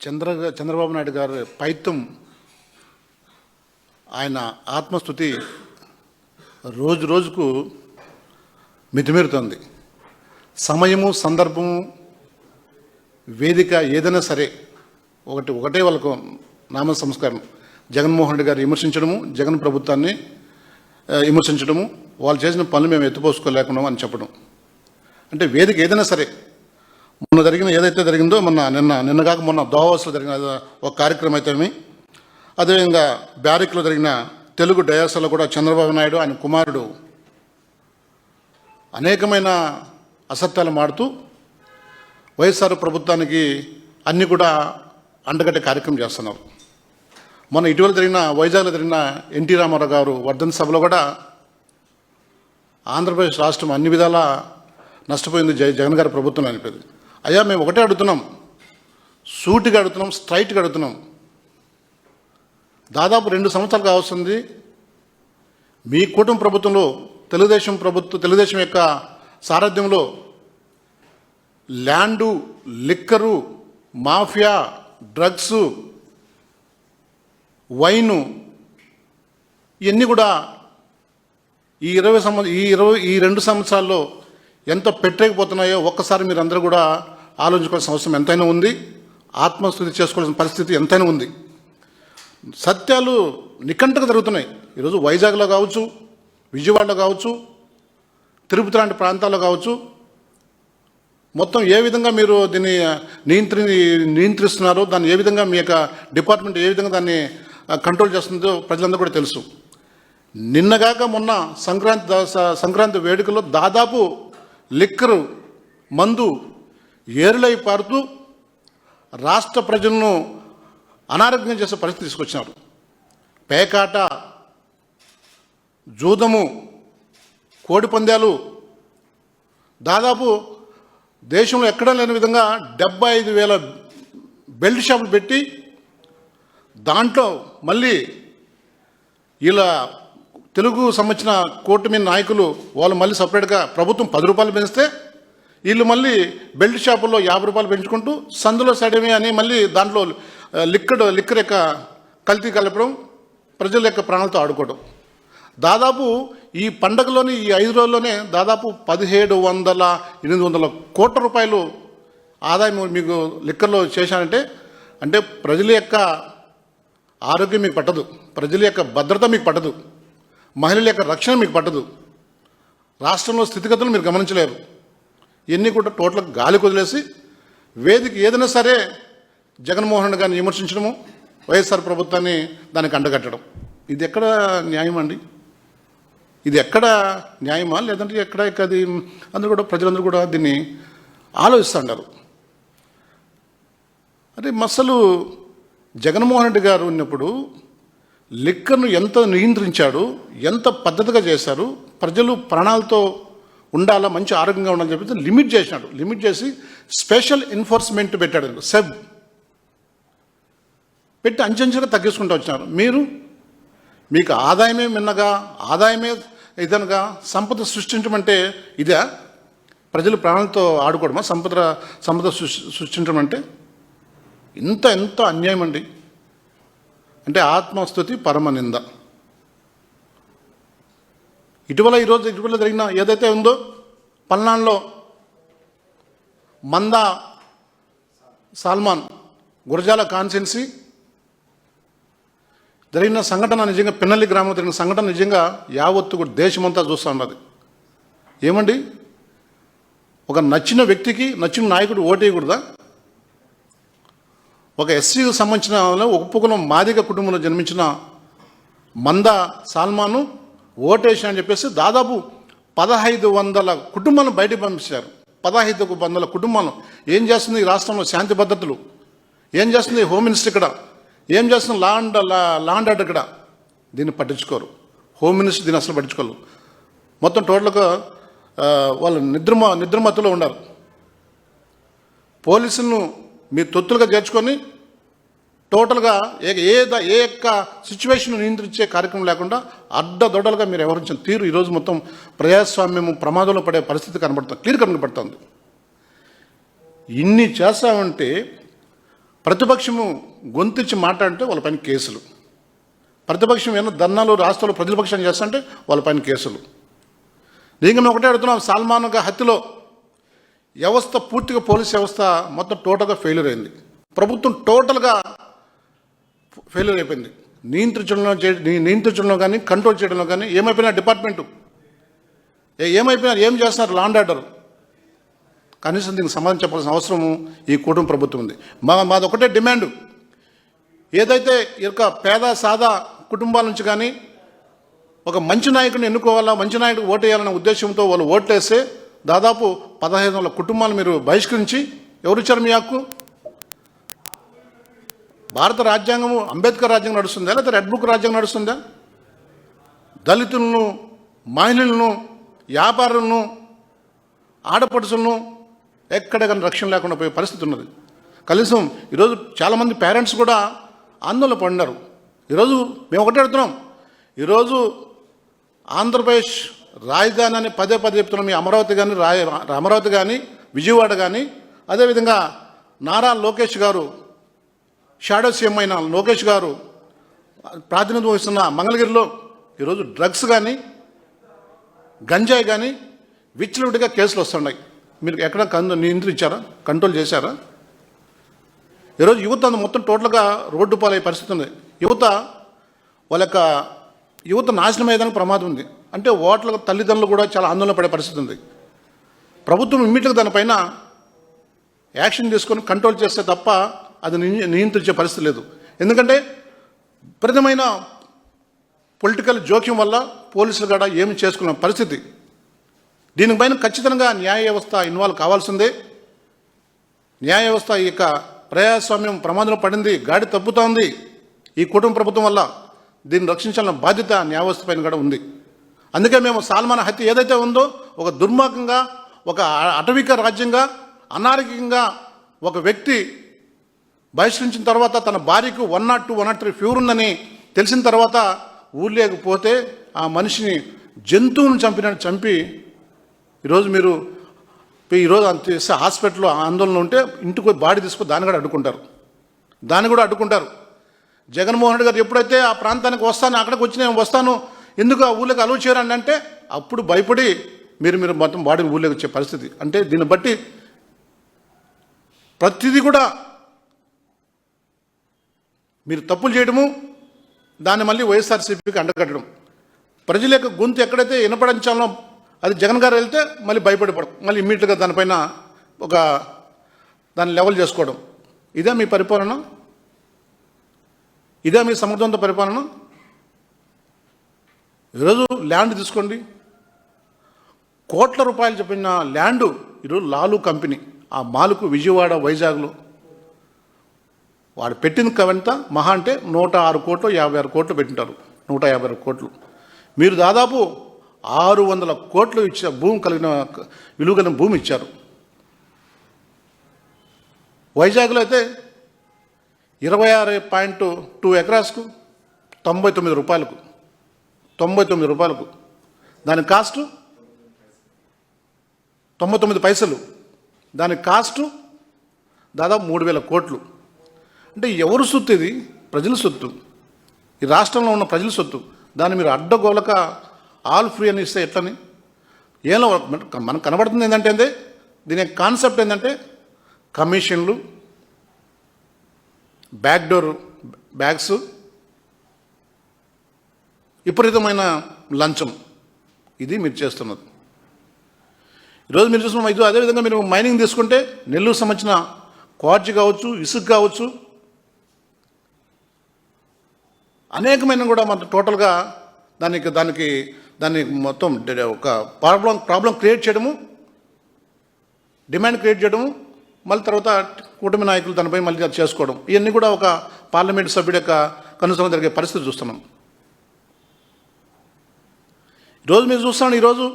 చంద్రబాబు నాయుడు గారి పైత్యం, ఆయన ఆత్మస్థుతి రోజు రోజుకు మితిమీరుతుంది. సమయము, సందర్భము, వేదిక ఏదైనా సరే ఒకటే వాళ్ళకు నామ సంస్కారం. జగన్మోహన్ రెడ్డి గారు విమర్శించడము, జగన్ ప్రభుత్వాన్ని విమర్శించడము, వాళ్ళు చేసిన పనులు మేము ఎత్తుపోసుకోలేకున్నాం అని చెప్పడం. అంటే వేదిక ఏదైనా సరే, మొన్న జరిగిన ఏదైతే జరిగిందో, నిన్న కాక మొన్న దోహాస్లో జరిగిన ఒక కార్యక్రమం అయితేమి, అదేవిధంగా బ్యారిక్లో జరిగిన తెలుగు డయాస్లో కూడా చంద్రబాబు నాయుడు ఆయన కుమారుడు అనేకమైన అసత్యాలు మాడుతూ వైఎస్ఆర్ ప్రభుత్వానికి అన్నీ కూడా అండగట్టే కార్యక్రమం చేస్తున్నారు. మొన్న ఇటీవల జరిగిన వైజాగ్లో జరిగిన ఎన్టీ రామారావు గారు వర్ధంతి సభలో కూడా ఆంధ్రప్రదేశ్ రాష్ట్రం అన్ని విధాలా నష్టపోయింది జగన్ గారి ప్రభుత్వం అనిపేది. అయ్యా, మేము ఒకటే అడుగుతున్నాం, సూటిగా అడుగుతున్నాం, స్ట్రైట్గా అడుగుతున్నాం. దాదాపు 2 సంవత్సరాలు కావస్తుంది మీ కూటమి ప్రభుత్వంలో, తెలుగుదేశం యొక్క సారథ్యంలో land, liquor, mafia, drugs, wine, ఇవన్నీ కూడా ఈ 2 సంవత్సరాల్లో ఎంత పెట్టలేకపోతున్నాయో ఒక్కసారి మీరు అందరూ కూడా ఆలోచించుకోవాల్సిన అవసరం ఎంతైనా ఉంది. ఆత్మస్థుతి చేసుకోవాల్సిన పరిస్థితి ఎంతైనా ఉంది. సత్యాలు నికంటగా జరుగుతున్నాయి. ఈరోజు వైజాగ్లో కావచ్చు, విజయవాడలో కావచ్చు, తిరుపతి లాంటి ప్రాంతాల్లో కావచ్చు, మొత్తం ఏ విధంగా మీరు దీన్ని నియంత్రిస్తున్నారో, దాన్ని ఏ విధంగా మీ యొక్క డిపార్ట్మెంట్ ఏ విధంగా దాన్ని కంట్రోల్ చేస్తుందో ప్రజలందరూ కూడా తెలుసు. నిన్నగాక మొన్న సంక్రాంతి వేడుకల్లో దాదాపు లిక్కరు, మందు ఏరులై పారుతూ రాష్ట్ర ప్రజలను అనారోగ్యం చేసే పరిస్థితి తీసుకొచ్చినారు. పేకాట, జూదము, కోడి పందాలు, దాదాపు దేశంలో ఎక్కడా లేని విధంగా 75,000 బెల్ట్ షాపులు పెట్టి, దాంట్లో మళ్ళీ ఇలా తెలుగు సంబంధించిన కూటమి నాయకులు వాళ్ళు మళ్ళీ సపరేట్గా ప్రభుత్వం 10 రూపాయలు పెంచితే వీళ్ళు మళ్ళీ బెల్ట్ షాపుల్లో 50 రూపాయలు పెంచుకుంటూ సందులో సడమి అని మళ్ళీ దాంట్లో లిక్కర్ యొక్క కల్తీ కలపడం, ప్రజల యొక్క ప్రాణాలతో ఆడుకోవడం. దాదాపు ఈ పండగలోని ఈ 5 రోజుల్లోనే దాదాపు 1700-800 కోట్ల రూపాయలు ఆదాయం మీకు లిక్కర్లో చేశానంటే, అంటే ప్రజల యొక్క ఆరోగ్యం మీకు పట్టదు, ప్రజల యొక్క భద్రత మీకు పట్టదు, మహిళల యొక్క రక్షణ మీకు పట్టదు, రాష్ట్రంలో స్థితిగతులు మీరు గమనించలేరు. ఇవన్నీ కూడా టోటల్గా గాలి కొదిలేసి వేదిక ఏదైనా సరే జగన్మోహన్ రెడ్డి గారిని విమర్శించడము, వైఎస్ఆర్ ప్రభుత్వాన్ని దానికి అండగట్టడం, ఇది ఎక్కడ న్యాయం అండి? ఇది ఎక్కడ న్యాయమా? లేదంటే ఎక్కడ అది అందరూ కూడా ప్రజలందరూ కూడా దీన్ని ఆలోచిస్తుంటారు. అంటే అసలు జగన్మోహన్ రెడ్డి గారు ఉన్నప్పుడు లిక్కర్ను ఎంత నియంత్రించాడు, ఎంత పద్ధతిగా చేశారు, ప్రజలు ప్రాణాలతో ఉండాలా, మంచి ఆరోగ్యంగా ఉండాలని చెప్పి లిమిట్ చేసినాడు. లిమిట్ చేసి స్పెషల్ ఎన్ఫోర్స్మెంట్ పెట్టాడు, సెబ్ పెట్టి అంచెంచెగా తగ్గించుకుంటూ వచ్చినారు. మీకు ఆదాయమే మిన్నగా, ఆదాయమే ఇదనగా సంపద సృష్టించమంటే ఇదే? ప్రజలు ప్రాణాలతో ఆడుకోవడమా సంపద సృష్టించడం అంటే? ఎంత అన్యాయం అండి. అంటే ఆత్మస్థుతి పరమనింద. ఇటీవల జరిగిన ఏదైతే ఉందో పల్నాడులో మందా సాల్మాన్ గురజాల కాన్స్టిట్యున్సీ జరిగిన సంఘటన, నిజంగా పిన్నల్లి గ్రామంలో జరిగిన సంఘటన నిజంగా యావత్తు కూడా దేశమంతా చూస్తూ ఉన్నది. ఏమండి, ఒక నచ్చిన వ్యక్తికి నచ్చిన నాయకుడు ఓటేయకూడదా? ఒక ఎస్సీకి సంబంధించిన ఒప్పుకులం మాదిగ కుటుంబంలో జన్మించిన మందా సాల్మాను ఓటేషన్ అని చెప్పేసి దాదాపు 1500 కుటుంబాలను బయటకు పంపించారు. 1500 కుటుంబాలను. ఏం చేస్తుంది ఈ రాష్ట్రంలో శాంతి భద్రతలు? ఏం చేస్తుంది హోమ్ మినిస్టర్ ఇక్కడ? ఏం చేస్తుంది లా అండ్ ఆర్డర్ ఇక్కడ? దీన్ని పట్టించుకోరు. హోమ్ మినిస్టర్ దీన్ని అసలు పట్టించుకోరు. మొత్తం టోటల్గా వాళ్ళు నిద్రమత్తులో ఉన్నారు. పోలీసులను మీరు తొత్తులుగా చేర్చుకొని టోటల్గా ఏ యొక్క సిచ్యువేషన్ నియంత్రించే కార్యక్రమం లేకుండా అడ్డదొడ్డలుగా మీరు వ్యవహరించిన తీరు ఈరోజు మొత్తం ప్రజాస్వామ్యము ప్రమాదంలో పడే పరిస్థితి క్లియర్ కనబడుతుంది. ఇన్ని చేస్తామంటే ప్రతిపక్షము గొంతిచ్చి మాట్లాడితే వాళ్ళపైన కేసులు, ప్రతిపక్షం ఏమైనా ధర్నాలు రాష్ట్రంలో ప్రతిపక్షం చేస్తుంటే వాళ్ళపైన కేసులు. దీనికి మేము ఒకటే అడుగుతున్నాం, సల్మాన్ హత్యలో వ్యవస్థ పూర్తిగా పోలీస్ వ్యవస్థ మొత్తం టోటల్గా ఫెయిల్యూర్ అయింది. ప్రభుత్వం టోటల్గా ఫెయిల్యూర్ అయిపోయింది. నియంత్రించడంలో కానీ కంట్రోల్ చేయడంలో కానీ ఏమైపోయినా డిపార్ట్మెంటు ఏమైపోయినా ఏం చేస్తున్నారు లా అండ్ ఆర్డర్, కనీసం దీనికి సమాధానం చెప్పాల్సిన అవసరము ఈ కూటమి ప్రభుత్వం ఉంది. మాది ఒకటే డిమాండ్, ఏదైతే ఈ యొక్క పేద సాదా కుటుంబాల నుంచి కానీ ఒక మంచి నాయకుడిని ఎన్నుకోవాలా, మంచి నాయకుడికి ఓటు వేయాలనే ఉద్దేశంతో వాళ్ళు ఓట్లేస్తే దాదాపు 1500 కుటుంబాలు మీరు బహిష్కరించి ఎవరిచ్చారు మీ హక్కు? భారత రాజ్యాంగము అంబేద్కర్ రాజ్యాంగం నడుస్తుందా, లేకపోతే రెడ్ బుక్ రాజ్యాంగం నడుస్తుందా? దళితులను, మహిళలను, వ్యాపారులను, ఆడపడుచులను ఎక్కడ కానీ రక్షణ లేకుండా పోయే పరిస్థితి ఉన్నది. కనీసం ఈరోజు చాలామంది పేరెంట్స్ కూడా ఆందోళన పడినారు. ఈరోజు మేము ఒకటే అడుగుతున్నాం, ఈరోజు ఆంధ్రప్రదేశ్ రాజధాని అని పదే చెప్తున్నాం. మీ అమరావతి కానీ విజయవాడ కానీ, అదేవిధంగా నారా లోకేష్ గారు, షాడో సీఎం అయిన లోకేష్ గారు ప్రాతినిధ్యం వహిస్తున్న మంగళగిరిలో ఈరోజు డ్రగ్స్ కానీ గంజాయి కానీ విచ్చలవిడిగా కేసులు వస్తున్నాయి. మీరు ఎక్కడ నియంత్రించారా, కంట్రోల్ చేశారా? ఈరోజు యువత మొత్తం టోటల్గా రోడ్డు పాలయ్యే పరిస్థితి ఉంది. యువత నాశనం అయ్యేదానికి ప్రమాదం ఉంది. అంటే ఓట్ల తల్లిదండ్రులు కూడా చాలా ఆందోళన పడే పరిస్థితి ఉంది. ప్రభుత్వం ఇమ్మీడియట్గా దానిపైన యాక్షన్ తీసుకొని కంట్రోల్ చేస్తే తప్ప అది నియంత్రించే పరిస్థితి లేదు. ఎందుకంటే విపరీతమైన పొలిటికల్ జోక్యం వల్ల పోలీసులు కూడా ఏమి చేసుకున్న పరిస్థితి. దీనిపైన ఖచ్చితంగా న్యాయ వ్యవస్థ ఇన్వాల్వ్ కావాల్సిందే. న్యాయ వ్యవస్థ ఈ యొక్క ప్రజాస్వామ్యం ప్రమాదంలో పడింది, గాడి తప్పుతోంది ఈ కుటుంబ ప్రభుత్వం వల్ల. దీన్ని రక్షించాలన్న బాధ్యత న్యాయ వ్యవస్థ పైన కూడా ఉంది. అందుకే మేము సల్మాన్ హత్య ఏదైతే ఉందో ఒక దుర్మార్గంగా, ఒక అటవిక రాజ్యంగా, అనారోగ్యంగా ఒక వ్యక్తి బహిష్కరించిన తర్వాత తన భార్యకు 102, 103 ఫీవర్ ఉందని తెలిసిన తర్వాత ఊర్లేకపోతే ఆ మనిషిని జంతువులను చంపి ఈరోజు మీరు అంత హాస్పిటల్లో ఆందోళన ఉంటే ఇంటికి పోయి బాడీ తీసుకొని దాన్ని కూడా అడ్డుకుంటారు. జగన్మోహన్ రెడ్డి గారు ఎప్పుడైతే ఆ ప్రాంతానికి వస్తాను, అక్కడికి వచ్చి నేను వస్తాను, ఎందుకు ఆ ఊళ్ళోకి అలవ్ చేయరండి అంటే అప్పుడు భయపడి మీరు మొత్తం బాడీని ఊళ్ళోకి వచ్చే పరిస్థితి. అంటే దీన్ని బట్టి ప్రతిదీ కూడా మీరు తప్పులు చేయడము, దాన్ని మళ్ళీ వైఎస్ఆర్సీపీకి అండగట్టడం, ప్రజల యొక్క గొంతు ఎక్కడైతే వినపడించాలో అది జగన్ గారు వెళ్తే మళ్ళీ భయపడిపోవడం, మళ్ళీ ఇమ్మీడియట్గా దానిపైన దాన్ని లెవెల్ చేసుకోవడం. ఇదే మీ పరిపాలన? ఇదే మీ సమర్థవంత పరిపాలన? ఈరోజు ల్యాండ్ తీసుకోండి, కోట్ల రూపాయలు చెప్పిన ల్యాండు ఈరోజు లాలు కంపెనీ ఆ మాలుకు విజయవాడ వైజాగ్లో వాడు పెట్టిన కవంత మహా అంటే 106 కోట్లు 56 కోట్లు పెట్టింటారు. 156 కోట్లు. మీరు దాదాపు 600 కోట్లు ఇచ్చే భూమి విలువ కలిగిన భూమి ఇచ్చారు. వైజాగ్లో అయితే 26.2 ఎకరాస్కు 99 రూపాయలకు దాని కాస్ట్ 99 పైసలు, దాని కాస్టు దాదాపు 3000 కోట్లు. అంటే ఎవరు సొత్తు? ఇది ప్రజల సొత్తు, ఈ రాష్ట్రంలో ఉన్న ప్రజల సొత్తు. దాన్ని మీరు అడ్డగోలక ఆల్ ఫ్రీ అని ఇస్తే ఎట్లని? ఏమో మనకు కనబడుతుంది ఏంటంటే దీని కాన్సెప్ట్ ఏంటంటే కమిషన్లు, బ్యాక్డోర్ బ్యాగ్స్, విపరీతమైన లంచం. ఇది మీరు చేస్తున్నది. ఈరోజు మీరు చూసిన ఇది అదేవిధంగా మీరు మైనింగ్ తీసుకుంటే నెల్లూరు సంబంధించిన క్వార్జ్ కావచ్చు, ఇసుక కావచ్చు, అనేకమైన కూడా మన టోటల్గా దాన్ని మొత్తం ఒక ప్రాబ్లం క్రియేట్ చేయడము, డిమాండ్ క్రియేట్ చేయడము, మళ్ళీ తర్వాత కూటమి నాయకులు దానిపై మళ్ళీ చేసుకోవడం, ఇవన్నీ కూడా ఒక పార్లమెంట్ సభ్యుడి యొక్క కనుసరణ జరిగే పరిస్థితి చూస్తున్నాం. ఈరోజు మీరు చూస్తున్నాను, ఈరోజు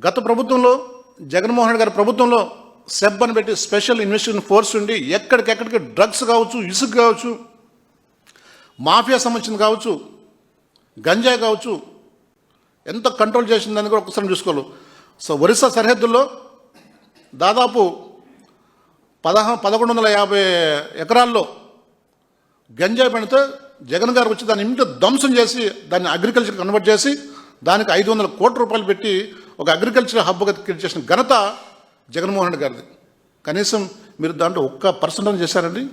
గత ప్రభుత్వంలో జగన్మోహన్ రెడ్డి గారి ప్రభుత్వంలో సెబ్ అని పెట్టి స్పెషల్ ఇన్వెస్టిగేషన్ ఫోర్స్ ఉండి ఎక్కడికెక్కడికి డ్రగ్స్ కావచ్చు, ఇసుక కావచ్చు, మాఫియా సంబంధించింది కావచ్చు, గంజాయి కావచ్చు, ఎంత కంట్రోల్ చేసిందని కూడా ఒకసారి చూసుకోవాలి. సో ఒరిస్సా సరిహద్దుల్లో దాదాపు 1150 ఎకరాల్లో గంజాయి పండితే జగన్ గారు వచ్చి దాన్ని ఇంట్లో ధ్వంసం చేసి దాన్ని అగ్రికల్చర్ కన్వర్ట్ చేసి దానికి 500 కోట్ల రూపాయలు పెట్టి ఒక అగ్రికల్చర్ హబ్గా క్రియేట్ చేసిన ఘనత జగన్మోహన్ రెడ్డి గారిది. కనీసం మీరు దాంట్లో 1% చేశారండి?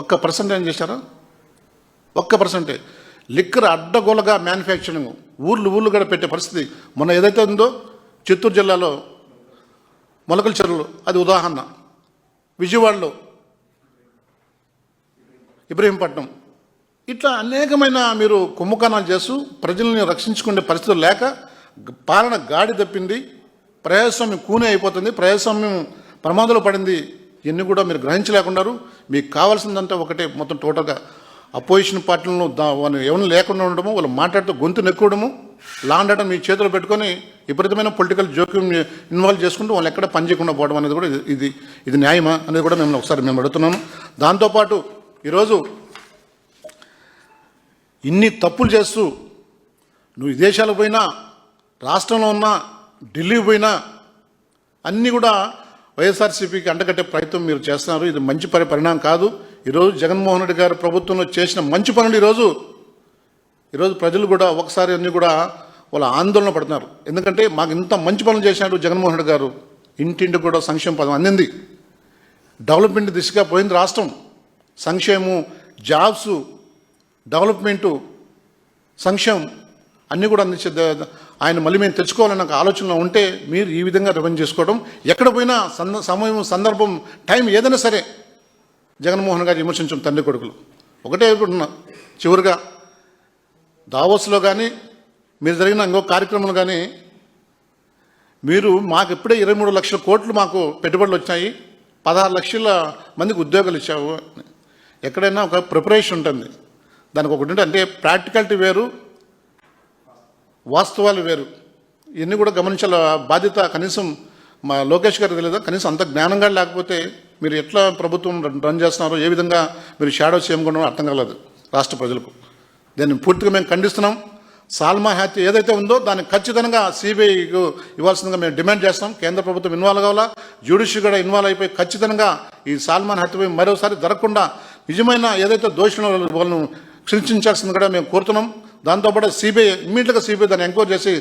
1% చేశారా? 1%. లిక్కర్ అడ్డగోలుగా మ్యానుఫ్యాక్చరింగ్ ఊళ్ళు కూడా పెట్టే పరిస్థితి మొన్న ఏదైతే ఉందో చిత్తూరు జిల్లాలో మొలకల చెరువులు అది ఉదాహరణ, విజయవాడలో ఇబ్రహీంపట్నం, ఇట్లా అనేకమైన మీరు కుంభకోణాలు చేస్తూ ప్రజల్ని రక్షించుకునే పరిస్థితులు లేక పాలన గాడి తప్పింది, ప్రజాస్వామ్యం కూనే అయిపోతుంది, ప్రజాస్వామ్యం ప్రమాదంలో పడింది. ఇవన్నీ కూడా మీరు గ్రహించలేకున్నారు. మీకు కావాల్సిందంటే ఒకటే, మొత్తం టోటల్గా అపోజిషన్ పార్టీలను వాళ్ళు ఎవరిని లేకుండా ఉండడము, వాళ్ళు మాట్లాడుతూ గొంతు నెక్కువడము, లా అండ్ ఆర్డర్ మీ చేతిలో పెట్టుకొని విపరీతమైన పొలిటికల్ జోక్యం ఇన్వాల్వ్ చేసుకుంటూ వాళ్ళు ఎక్కడ పని చేయకుండా పోవడం అనేది కూడా ఇది న్యాయమా అనేది కూడా మేము అడుగుతున్నాము. దాంతోపాటు ఈరోజు ఇన్ని తప్పులు చేస్తూ నువ్వు విదేశాలకు పోయినా, రాష్ట్రంలో ఉన్నా, ఢిల్లీకి పోయినా అన్నీ కూడా వైఎస్ఆర్సీపీకి అంటగట్టే ప్రయత్నం మీరు చేస్తున్నారు. ఇది మంచి పరిణామం కాదు. ఈరోజు జగన్మోహన్ రెడ్డి గారి ప్రభుత్వంలో చేసిన మంచి పనులు ఈరోజు ప్రజలు కూడా ఒకసారి అన్నీ కూడా వాళ్ళ ఆందోళన పడుతున్నారు. ఎందుకంటే మాకు ఇంత మంచి పనులు చేసినాడు జగన్మోహన్ రెడ్డి గారు. ఇంటింటి కూడా సంక్షేమ పదం అందింది, డెవలప్మెంట్ దిశగా పోయింది రాష్ట్రం. సంక్షేమం, జాబ్స్, డెవలప్మెంటు, సంక్షేమం అన్నీ కూడా అందించే ఆయన మళ్ళీ మేము తెచ్చుకోవాలన్న ఆలోచనలో ఉంటే మీరు ఈ విధంగా రివెంజ్ చేసుకోవడం, ఎక్కడ పోయినా సమయం, సందర్భం, టైం ఏదైనా సరే జగన్మోహన్ గారు విమర్శించడం తండ్రి కొడుకులు. ఒకటే అనుకుంటున్నా, చివరిగా దావోస్లో కానీ మీరు జరిగిన ఇంకో కార్యక్రమంలో కానీ మీరు మాకు ఇప్పుడే 23 లక్షల కోట్లు మాకు పెట్టుబడులు వచ్చాయి, 16 లక్షల మందికి ఉద్యోగాలు ఇచ్చావు. ఎక్కడైనా ఒక ప్రిపరేషన్ ఉంటుంది, దానికి ఒకటి అంటే ప్రాక్టికాలిటీ వేరు, వాస్తవాలు వేరు. ఇవన్నీ కూడా గమనించాల బాధ్యత కనీసం మా లోకేష్ గారికి తెలియదా? కనీసం అంత జ్ఞానంగా లేకపోతే మీరు ఎట్లా ప్రభుత్వం రన్ చేస్తున్నారో, ఏ విధంగా మీరు షాడో చేయకుండా అర్థం కాలేదు రాష్ట్ర ప్రజలకు. దాన్ని పూర్తిగా మేము ఖండిస్తున్నాం. సాల్మా హత్య ఏదైతే ఉందో దాన్ని ఖచ్చితంగా సిబిఐకు ఇవ్వాల్సిందిగా మేము డిమాండ్ చేస్తాం. కేంద్ర ప్రభుత్వం ఇన్వాల్వ్ కావాలా, జ్యుడిషియరీ కూడా ఇన్వాల్వ్ అయిపోయి ఖచ్చితంగా ఈ సాల్మాన్ హత్యపై మరోసారి జరగకుండా నిజమైన ఏదైతే దోషులు వాళ్ళను శిక్షించాల్సింది కూడా మేము కోరుతున్నాం. దాంతోపాటు సిబిఐ ఇమ్మీడియట్గా దాన్ని ఎంక్వైరీ చేసి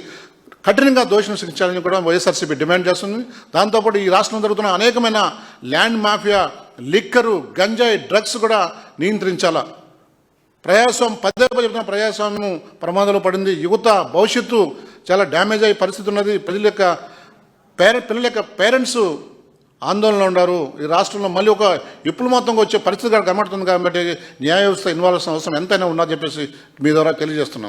కఠినంగా దోషులను శిక్షించాలని కూడా వైఎస్ఆర్సీపీ డిమాండ్ చేస్తుంది. దాంతోపాటు ఈ రాష్ట్రంలో జరుగుతున్న అనేకమైన ల్యాండ్ మాఫియా, లిక్కరు, గంజాయి, డ్రగ్స్ కూడా నియంత్రించాలా. చెప్తున్న ప్రజాస్వామ్యం ప్రమాదంలో పడింది. యువత భవిష్యత్తు చాలా డ్యామేజ్ అయ్యే పరిస్థితి ఉన్నది. పిల్లల యొక్క పేరెంట్స్ ఆందోళనలో ఉన్నారు. ఈ రాష్ట్రంలో మళ్ళీ ఒక విప్లవాత్మకంగా వచ్చే పరిస్థితి కనబడుతుంది. కాబట్టి న్యాయ వ్యవస్థ ఇన్వాల్వ్ అవసరం ఎంతైనా ఉన్నదని చెప్పేసి మీ ద్వారా తెలియజేస్తున్నాం.